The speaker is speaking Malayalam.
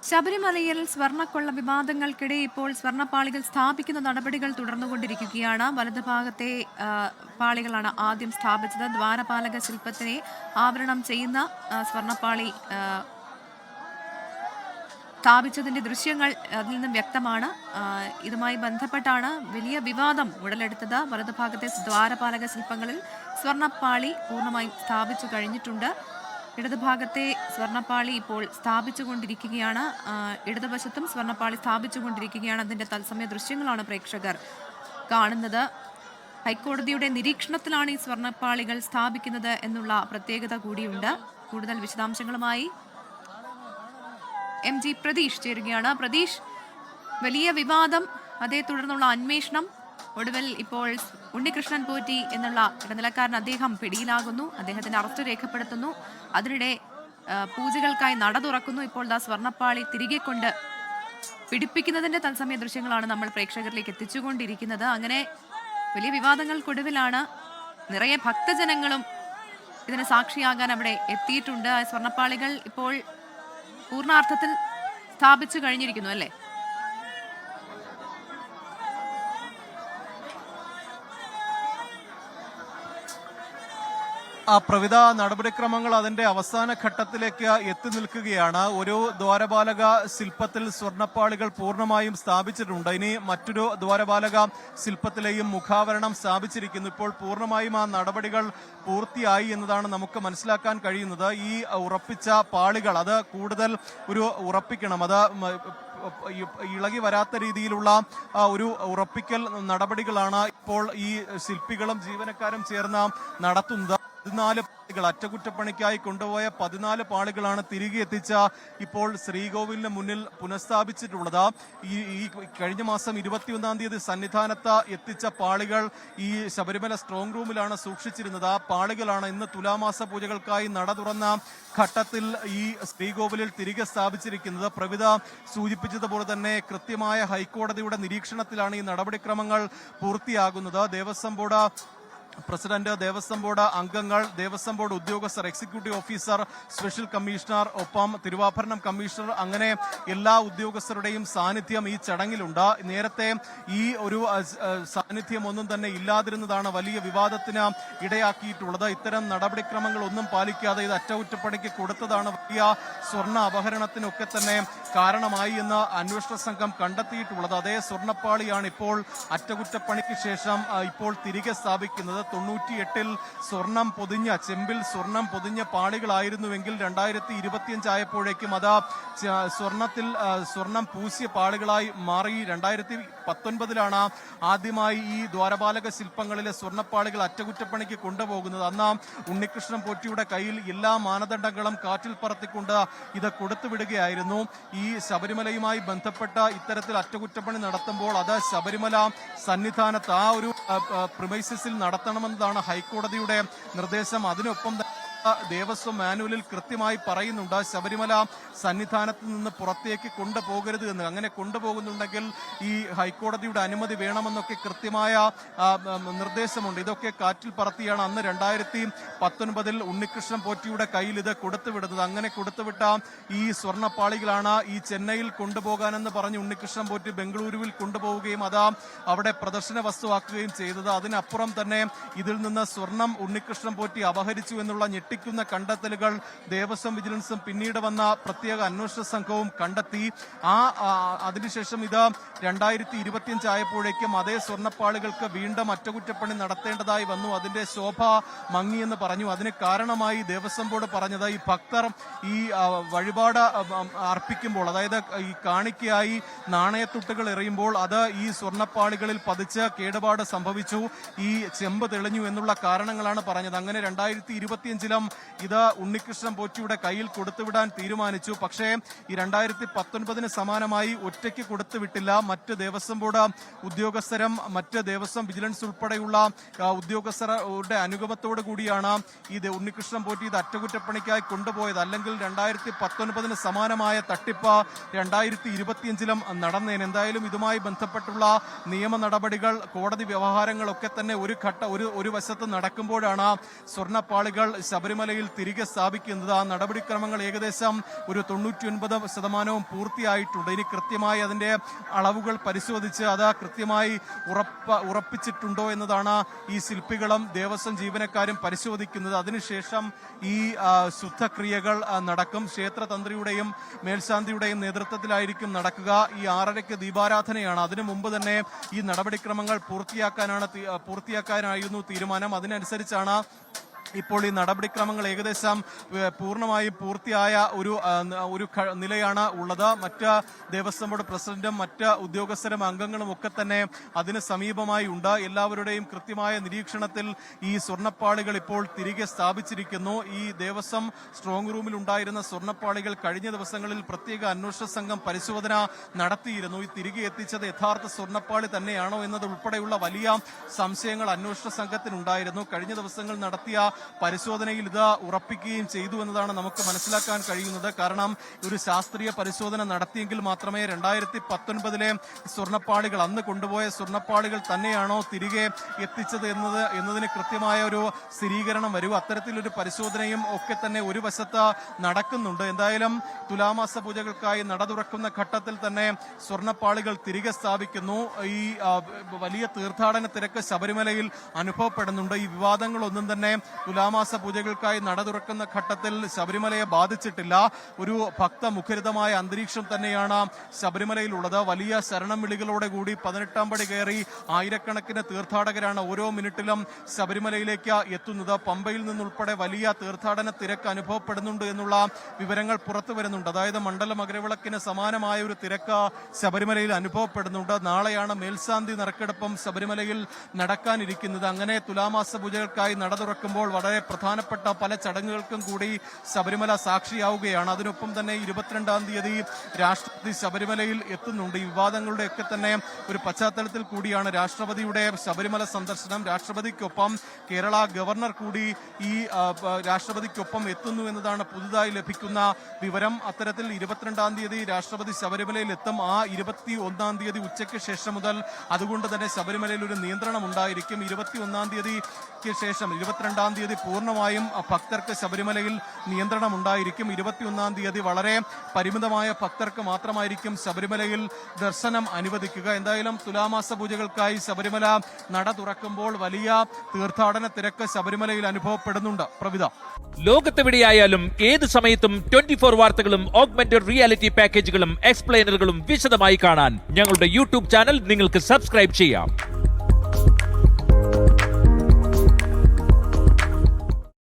ശബരിമലയിൽ സ്വർണ്ണക്കൊള്ള വിവാദങ്ങൾക്കിടെ ഇപ്പോൾ സ്വർണ്ണപ്പാളികൾ സ്ഥാപിക്കുന്ന നടപടികൾ തുടർന്നുകൊണ്ടിരിക്കുകയാണ്. വലതുഭാഗത്തെ പാളികളാണ് ആദ്യം സ്ഥാപിച്ചത്. ദ്വാരപാലക ശില്പത്തിനെ ആവരണം ചെയ്യുന്ന സ്വർണ്ണപ്പാളി സ്ഥാപിച്ചതിന്റെ ദൃശ്യങ്ങൾ അതിൽ നിന്നും വ്യക്തമാണ്. ഇതുമായി ബന്ധപ്പെട്ടാണ് വലിയ വിവാദം ഉടലെടുത്തത്. വലതുഭാഗത്തെ ദ്വാരപാലക ശില്പങ്ങളിൽ സ്വർണ്ണപ്പാളി പൂർണ്ണമായും സ്ഥാപിച്ചു കഴിഞ്ഞിട്ടുണ്ട്. ഇടതുഭാഗത്തെ സ്വർണ്ണപ്പാളി ഇപ്പോൾ സ്ഥാപിച്ചുകൊണ്ടിരിക്കുകയാണ്. ഇടതുവശത്തും സ്വർണ്ണപ്പാളി സ്ഥാപിച്ചുകൊണ്ടിരിക്കുകയാണ്. അതിന്റെ തത്സമയ ദൃശ്യങ്ങളാണ് പ്രേക്ഷകർ കാണുന്നത്. ഹൈക്കോടതിയുടെ നിരീക്ഷണത്തിലാണ് ഈ സ്വർണ്ണപ്പാളികൾ സ്ഥാപിക്കുന്നത് എന്നുള്ള പ്രത്യേകത കൂടിയുണ്ട്. കൂടുതൽ വിശദാംശങ്ങളുമായി MG പ്രതീഷ് ചേരുകയാണ്. പ്രതീഷ്, വലിയ വിവാദം, അതേ തുടർന്നുള്ള അന്വേഷണം, ഒടുവിൽ ഇപ്പോൾ ഉണ്ണികൃഷ്ണൻ പോറ്റി എന്നുള്ള ഇടനിലക്കാരൻ അദ്ദേഹം പിടിയിലാകുന്നു. അദ്ദേഹത്തിന്റെ അറസ്റ്റ് രേഖപ്പെടുത്തുന്നു. അതിനിടെ പൂജകൾക്കായി നട തുറക്കുന്നു. ഇപ്പോൾ സ്വർണ്ണപ്പാളി തിരികെ കൊണ്ട് പിടിപ്പിക്കുന്നതിന്റെ തത്സമയ ദൃശ്യങ്ങളാണ് നമ്മൾ പ്രേക്ഷകരിലേക്ക് എത്തിച്ചുകൊണ്ടിരിക്കുന്നത്. അങ്ങനെ വലിയ വിവാദങ്ങൾക്കൊടുവിലാണ് നിറയെ ഭക്തജനങ്ങളും ഇതിന് സാക്ഷിയാകാൻ അവിടെ എത്തിയിട്ടുണ്ട്. സ്വർണ്ണപ്പാളികൾ ഇപ്പോൾ പൂർണ്ണാർത്ഥത്തിൽ സ്ഥാപിച്ചു കഴിഞ്ഞിരിക്കുന്നു അല്ലേ? പ്രവിധ നടപടിക്രമങ്ങൾ അതിന്റെ അവസാന ഘട്ടത്തിലേക്ക് എത്തി നിൽക്കുകയാണ്. ഒരു ദ്വാരപാലക ശില്പത്തിൽ സ്വർണ്ണപ്പാളികൾ പൂർണ്ണമായും സ്ഥാപിച്ചിട്ടുണ്ട്. ഇനി മറ്റൊരു ദ്വാരപാലക ശില്പത്തിലെയും മുഖാവരണം സ്ഥാപിച്ചിരിക്കുന്നു. ഇപ്പോൾ പൂർണ്ണമായും ആ നടപടികൾ പൂർത്തിയായി എന്നതാണ് നമുക്ക് മനസ്സിലാക്കാൻ കഴിയുന്നത്. ഈ ഉറപ്പിച്ച പാളികൾ അത് കൂടുതൽ ഉറപ്പിക്കണം. അത് ഇളകി വരാത്ത രീതിയിലുള്ള ഒരു ഉറപ്പിക്കൽ നടപടികളാണ് ഇപ്പോൾ ഈ ശില്പികളും ജീവനക്കാരും ചേർന്ന് നടത്തുന്നത്. 14 പാളികൾ അറ്റകുറ്റപ്പണിക്കായി കൊണ്ടുപോയ 14 പാളികളാണ് തിരികെ എത്തിച്ച ഇപ്പോൾ ശ്രീകോവിലിന് മുന്നിൽ പുനഃസ്ഥാപിച്ചിട്ടുള്ളത്. ഈ കഴിഞ്ഞ മാസം 21-ാം തീയതി സന്നിധാനത്ത് എത്തിച്ച പാളികൾ ഈ ശബരിമല സ്ട്രോങ് റൂമിലാണ് സൂക്ഷിച്ചിരുന്നത്. ആ പാളികളാണ് ഇന്ന് തുലാമാസ പൂജകൾക്കായി നട തുറന്ന ഘട്ടത്തിൽ ഈ ശ്രീകോവിലിൽ തിരികെ സ്ഥാപിച്ചിരിക്കുന്നത്. പ്രവിധ സൂചിപ്പിച്ചതുപോലെ തന്നെ കൃത്യമായ ഹൈക്കോടതിയുടെ നിരീക്ഷണത്തിലാണ് ഈ നടപടിക്രമങ്ങൾ പൂർത്തിയാകുന്നത്. ദേവസ്വം ബോർഡ് പ്രസിഡന്റ്, ദേവസ്വം ബോർഡ് അംഗങ്ങൾ, ദേവസ്വം ബോർഡ് ഉദ്യോഗസ്ഥർ, എക്സിക്യൂട്ടീവ് ഓഫീസർ, സ്പെഷ്യൽ കമ്മീഷണർ, ഒപ്പം തിരുവാഭരണം കമ്മീഷണർ, അങ്ങനെ എല്ലാ ഉദ്യോഗസ്ഥരുടെയും സാന്നിധ്യം ഈ ചടങ്ങിലുണ്ട്. നേരത്തെ ഈ ഒരു സാന്നിധ്യം ഒന്നും തന്നെ ഇല്ലാതിരുന്നതാണ് വലിയ വിവാദത്തിന് ഇടയാക്കിയിട്ടുള്ളത്. ഇത്തരം നടപടിക്രമങ്ങൾ ഒന്നും പാലിക്കാതെ ഇത് അറ്റകുറ്റപ്പണിക്ക് കൊടുത്തതാണ് വലിയ സ്വർണ്ണ അപഹരണത്തിനൊക്കെ തന്നെ കാരണമായി എന്ന് അന്വേഷണ സംഘം കണ്ടെത്തിയിട്ടുള്ളത്. അതേ സ്വർണ്ണപ്പാളിയാണ് ഇപ്പോൾ അറ്റകുറ്റപ്പണിക്ക് ശേഷം ഇപ്പോൾ തിരികെ സ്ഥാപിക്കുന്നത്. 98-ൽ സ്വർണം പൊതിഞ്ഞ, ചെമ്പിൽ സ്വർണം പൊതിഞ്ഞ പാളികളായിരുന്നുവെങ്കിൽ 2025 ആയപ്പോഴേക്കും അത് സ്വർണം പൂശിയ പാളികളായി മാറി. 2019-ലാണ് ആദ്യമായി ഈ ദ്വാരപാലക ശില്പങ്ങളിലെ സ്വർണ്ണപ്പാളികൾ അറ്റകുറ്റപ്പണിക്ക് കൊണ്ടുപോകുന്നത്. അന്ന് ഉണ്ണികൃഷ്ണൻ പോറ്റിയുടെ കയ്യിൽ എല്ലാ മാനദണ്ഡങ്ങളും കാറ്റിൽ പറത്തിക്കൊണ്ട് ഇത് കൊടുത്തുവിടുകയായിരുന്നു. ഈ ശബരിമലയുമായി ബന്ധപ്പെട്ട ഇത്തരത്തിൽ അറ്റകുറ്റപ്പണി നടത്തുമ്പോൾ അത് ശബരിമല സന്നിധാനത്ത് ആ ഒരു പ്രിമൈസിസിൽ നടത്തണമെന്നതാണ് ഹൈക്കോടതിയുടെ നിർദ്ദേശം. അതിനൊപ്പം ദേവസ്വം മാനുവലിൽ കൃത്യമായി പറയുന്നുണ്ട് ശബരിമല സന്നിധാനത്ത് നിന്ന് പുറത്തേക്ക് കൊണ്ടുപോകരുത് എന്ന്. അങ്ങനെ കൊണ്ടുപോകുന്നുണ്ടെങ്കിൽ ഈ ഹൈക്കോടതിയുടെ അനുമതി വേണമെന്നൊക്കെ കൃത്യമായ നിർദ്ദേശമുണ്ട്. ഇതൊക്കെ കാറ്റിൽ പറത്തിയാണ് അന്ന് 2019-ൽ ഉണ്ണികൃഷ്ണൻ പോറ്റിയുടെ കയ്യിൽ ഇത് കൊടുത്തുവിടുന്നത്. അങ്ങനെ കൊടുത്തുവിട്ട ഈ സ്വർണ്ണപ്പാളികളാണ് ഈ ചെന്നൈയിൽ കൊണ്ടുപോകാനെന്ന് പറഞ്ഞ് ഉണ്ണികൃഷ്ണൻ പോറ്റി ബംഗളൂരുവിൽ കൊണ്ടുപോവുകയും അത് അവിടെ പ്രദർശന വസ്തുവാക്കുകയും ചെയ്തത്. അതിനപ്പുറം തന്നെ ഇതിൽ നിന്ന് സ്വർണം ഉണ്ണികൃഷ്ണൻ പോറ്റി അപഹരിച്ചു എന്നുള്ള ഞെട്ടിക്കുന്ന കണ്ടെത്തലുകൾ ദേവസ്വം വിജിലൻസും പിന്നീട് വന്ന പ്രത്യേക അന്വേഷണ സംഘവും കണ്ടെത്തി. അതിനുശേഷം ഇത് 2025 ആയപ്പോഴേക്കും അതേ സ്വർണ്ണപ്പാളികൾക്ക് വീണ്ടും അറ്റകുറ്റപ്പണി നടത്തേണ്ടതായി വന്നു. അതിന്റെ ശോഭ മങ്ങിയെന്ന് പറഞ്ഞു. അതിന് കാരണമായി ദേവസ്വം ബോർഡ് പറഞ്ഞത് ഈ ഭക്തർ ഈ വഴിപാട് അർപ്പിക്കുമ്പോൾ, അതായത് ഈ കാണിക്കയായി നാണയത്തുട്ടുകൾ എറിയുമ്പോൾ അത് ഈ സ്വർണ്ണപ്പാളികളിൽ പതിച്ച് കേടുപാട് സംഭവിച്ചു, ഈ ചെമ്പ് തെളിഞ്ഞു എന്നുള്ള കാരണങ്ങളാണ് പറഞ്ഞത്. അങ്ങനെ 2025-ലും ഇത് ഉണ്ണികൃഷ്ണൻ പോറ്റിയുടെ കയ്യിൽ കൊടുത്തുവിടാൻ തീരുമാനിച്ചു. പക്ഷേ ഈ 2019-ന് സമാനമായി ഒറ്റയ്ക്ക് കൊടുത്തുവിട്ടില്ല. മറ്റ് ദേവസ്വം ബോർഡ് ഉദ്യോഗസ്ഥരും മറ്റ് ദേവസ്വം വിജിലൻസ് ഉൾപ്പെടെയുള്ള ഉദ്യോഗസ്ഥരുടെ അനുഗമത്തോടു കൂടിയാണ് ഈ ഉണ്ണികൃഷ്ണൻ പോറ്റി ഇത് അറ്റകുറ്റപ്പണിക്കായി കൊണ്ടുപോയത്. അല്ലെങ്കിൽ 2019-ന് സമാനമായ തട്ടിപ്പ് 2025-ലും നടന്നേനെ. എന്തായാലും ഇതുമായി ബന്ധപ്പെട്ടുള്ള നിയമ നടപടികൾ, കോടതി വ്യവഹാരങ്ങളൊക്കെ തന്നെ ഒരു വശത്ത് നടക്കുമ്പോഴാണ് സ്വർണ്ണപ്പാളികൾ ശബരിമല ശബരിമലയിൽ തിരികെ സ്ഥാപിക്കുന്നത്. ആ നടപടിക്രമങ്ങൾ ഏകദേശം ഒരു 99% പൂർത്തിയായിട്ടുണ്ട്. ഇനി കൃത്യമായി അതിന്റെ അളവുകൾ പരിശോധിച്ച് അത് കൃത്യമായി ഉറപ്പിച്ചിട്ടുണ്ടോ എന്നതാണ് ഈ ശില്പികളും ദേവസ്വം ജീവനക്കാരും പരിശോധിക്കുന്നത്. അതിനുശേഷം ഈ ശുദ്ധക്രിയകൾ നടക്കും. ക്ഷേത്രതന്ത്രിയുടെയും മേൽശാന്തിയുടെയും നേതൃത്വത്തിലായിരിക്കും നടക്കുക. ഈ 6:30 ദീപാരാധനയാണ്. അതിനു മുമ്പ് തന്നെ ഈ നടപടിക്രമങ്ങൾ പൂർത്തിയാക്കാനായിരുന്നു തീരുമാനം. അതിനനുസരിച്ചാണ് ഇപ്പോൾ ഈ നടപടിക്രമങ്ങൾ ഏകദേശം പൂർണ്ണമായും പൂർത്തിയായ ഒരു നിലയാണ് ഉള്ളത്. മറ്റ് ദേവസ്വം ബോർഡ് പ്രസിഡന്റും മറ്റ് ഉദ്യോഗസ്ഥരും അംഗങ്ങളും ഒക്കെ തന്നെ അതിന് സമീപമായി ഉണ്ട്. എല്ലാവരുടെയും കൃത്യമായ നിരീക്ഷണത്തിൽ ഈ സ്വർണ്ണപ്പാളികൾ ഇപ്പോൾ തിരികെ സ്ഥാപിച്ചിരിക്കുന്നു. ഈ ദേവസ്വം സ്ട്രോങ് റൂമിൽ ഉണ്ടായിരുന്ന സ്വർണ്ണപ്പാളികൾ കഴിഞ്ഞ ദിവസങ്ങളിൽ പ്രത്യേക അന്വേഷണ സംഘം പരിശോധന നടത്തിയിരുന്നു. ഈ തിരികെ എത്തിച്ചത് യഥാർത്ഥ സ്വർണ്ണപ്പാളി തന്നെയാണോ എന്നത് ഉൾപ്പെടെയുള്ള വലിയ സംശയങ്ങൾ അന്വേഷണ സംഘത്തിനുണ്ടായിരുന്നു. കഴിഞ്ഞ ദിവസങ്ങൾ നടത്തിയ പരിശോധനയിൽ ഇത് ഉറപ്പിക്കുകയും ചെയ്തു എന്നതാണ് നമുക്ക് മനസ്സിലാക്കാൻ കഴിയുന്നത്. കാരണം ഒരു ശാസ്ത്രീയ പരിശോധന നടത്തിയെങ്കിൽ മാത്രമേ 2019 സ്വർണ്ണപ്പാളികൾ, അന്ന് കൊണ്ടുപോയ സ്വർണ്ണപ്പാളികൾ തന്നെയാണോ തിരികെ എത്തിച്ചത് എന്നതിന് കൃത്യമായ ഒരു സ്ഥിരീകരണം വരൂ. അത്തരത്തിലൊരു പരിശോധനയും ഒക്കെ തന്നെ ഒരു വശത്ത് നടക്കുന്നുണ്ട്. എന്തായാലും തുലാമാസ പൂജകൾക്കായി നട തുറക്കുന്ന ഘട്ടത്തിൽ തന്നെ സ്വർണ്ണപ്പാളികൾ തിരികെ സ്ഥാപിക്കുന്നു. ഈ വലിയ തീർത്ഥാടന തിരക്ക് ശബരിമലയിൽ അനുഭവപ്പെടുന്നുണ്ട്. ഈ വിവാദങ്ങളൊന്നും തന്നെ തുലാമാസ പൂജകൾക്കായി നട തുറക്കുന്ന ഘട്ടത്തിൽ ശബരിമലയെ ബാധിച്ചിട്ടില്ല. ഒരു ഭക്തമുഖരിതമായ അന്തരീക്ഷം തന്നെയാണ് ശബരിമലയിലുള്ളത്. വലിയ ശരണം വിളികളോടെ കൂടി 18-ാം പടി കയറി ആയിരക്കണക്കിന് തീർത്ഥാടകരാണ് ഓരോ മിനിറ്റിലും ശബരിമലയിലേക്ക് എത്തുന്നത്. പമ്പയിൽ നിന്നുൾപ്പെടെ വലിയ തീർത്ഥാടന തിരക്ക് അനുഭവപ്പെടുന്നുണ്ട് എന്നുള്ള വിവരങ്ങൾ പുറത്തു വരുന്നുണ്ട്. അതായത് മണ്ഡല മകരവിളക്കിന് സമാനമായ ഒരു തിരക്ക് ശബരിമലയിൽ അനുഭവപ്പെടുന്നുണ്ട്. നാളെയാണ് മേൽശാന്തി നറുക്കെടുപ്പും ശബരിമലയിൽ നടക്കാനിരിക്കുന്നത്. അങ്ങനെ തുലാമാസ പൂജകൾക്കായി നട തുറക്കുമ്പോൾ വളരെ പ്രധാനപ്പെട്ട പല ചടങ്ങുകൾക്കും കൂടി ശബരിമല സാക്ഷിയാവുകയാണ്. അതിനൊപ്പം തന്നെ 22-ാം തീയതി രാഷ്ട്രപതി ശബരിമലയിൽ എത്തുന്നുണ്ട്. ഈ വിവാദങ്ങളുടെ ഒക്കെ തന്നെ ഒരു പശ്ചാത്തലത്തിൽ കൂടിയാണ് രാഷ്ട്രപതിയുടെ ശബരിമല സന്ദർശനം. രാഷ്ട്രപതിക്കൊപ്പം കേരള ഗവർണർ കൂടി ഈ രാഷ്ട്രപതിക്കൊപ്പം എത്തുന്നു എന്നതാണ് പുതുതായി ലഭിക്കുന്ന വിവരം. അത്തരത്തിൽ 22-ാം തീയതി രാഷ്ട്രപതി ശബരിമലയിൽ എത്തും. ആ 21-ാം തീയതി ഉച്ചയ്ക്ക് ശേഷം മുതൽ അതുകൊണ്ട് തന്നെ ശബരിമലയിൽ ഒരു നിയന്ത്രണം ഉണ്ടായിരിക്കും. 21-ാം തീയതിക്ക് ശേഷം 22-ാം തീയതി പൂർണ്ണമായും ഭക്തർക്ക് ശബരിമലയിൽ നിയന്ത്രണം ഉണ്ടായിരിക്കും. 21-ാം തീയതി വളരെ പരിമിതമായ ഭക്തർക്ക് മാത്രമായിരിക്കും ശബരിമലയിൽ ദർശനം അനുവദിക്കുക. എന്തായാലും തുലാമാസ പൂജകൾക്കായി ശബരിമല നട തുറക്കുമ്പോൾ വലിയ തീർത്ഥാടന തിരക്ക് ശബരിമലയിൽ അനുഭവപ്പെടുന്നുണ്ട്. പ്രവിധ, ലോകത്തെവിടെയായാലും ഏത് സമയത്തും 24 വാർത്തകളും ഓഗ്മെന്റഡ് റിയാലിറ്റി പാക്കേജുകളും എക്സ്പ്ലെയിനറുകളും വിശദമായി കാണാൻ ഞങ്ങളുടെ യൂട്യൂബ് ചാനൽ നിങ്ങൾക്ക് സബ്സ്ക്രൈബ് ചെയ്യാം.